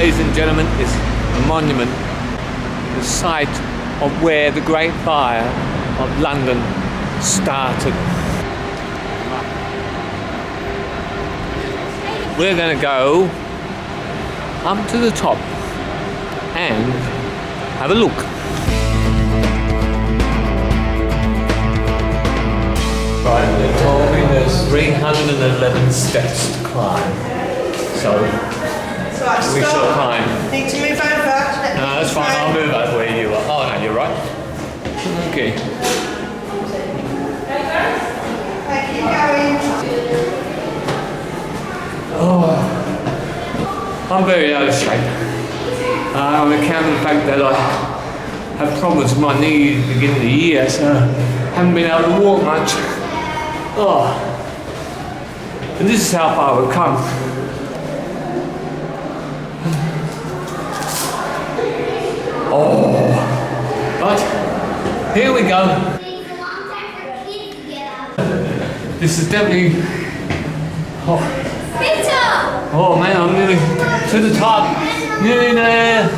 ladies and gentlemen, is a monument, the site of where the Great Fire of London started. We're going to go up to the top and have a look. Right, they told me there's 311 steps to climb, so we shall climb. Need to move over. No, that's fine, I'll move over where you are. Oh no, you're right. Okay. Keep going. Oh, I'm very out of shape. On account of the fact that I had problems with my knee at the beginning of the year, so I haven't been able to walk much. Oh, and this is how far we've come. Oh, but here we go. This is definitely. Oh man, I'm nearly to the top. Nearly there.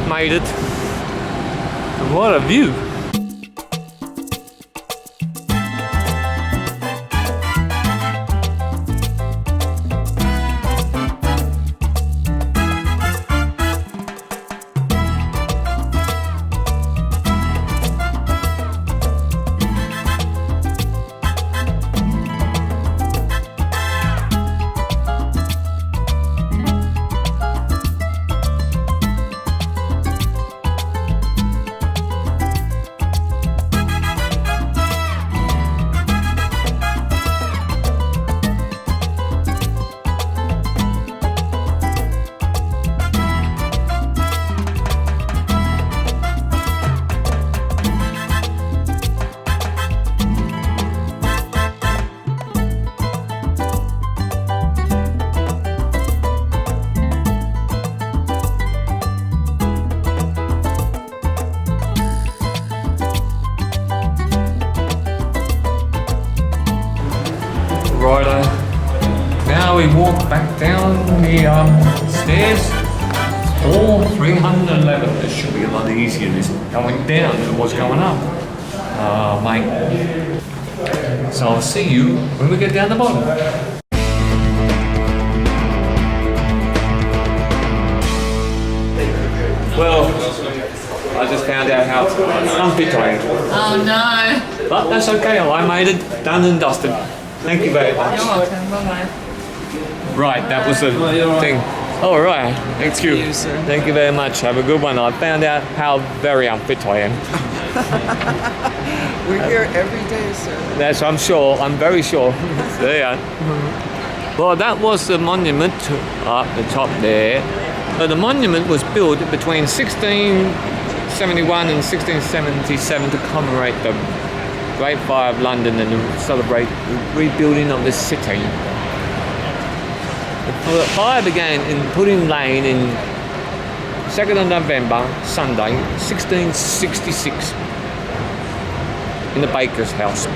Made it. What a view. Righto. Now we walk back down the stairs. All 311. This should be a lot easier. This going down than what's going up. Mate. So I'll see you when we get down the bottom. Well, I just found out how unfit I am. Oh no. But that's okay. I made it. Done and dusted. Thank you very much. You're welcome. Bye-bye. Right, that was the thing. All right, thank you. Thank you very much. Have a good one. I found out how very unfit I am. We're here every day, sir. That's, I'm sure. I'm very sure. There. Well, that was the monument up the top there. So the monument was built between 1671 and 1677 to commemorate the Great Fire of London and celebrate the rebuilding of the city. The fire began in Pudding Lane in 2nd of November, Sunday, 1666, in the baker's house.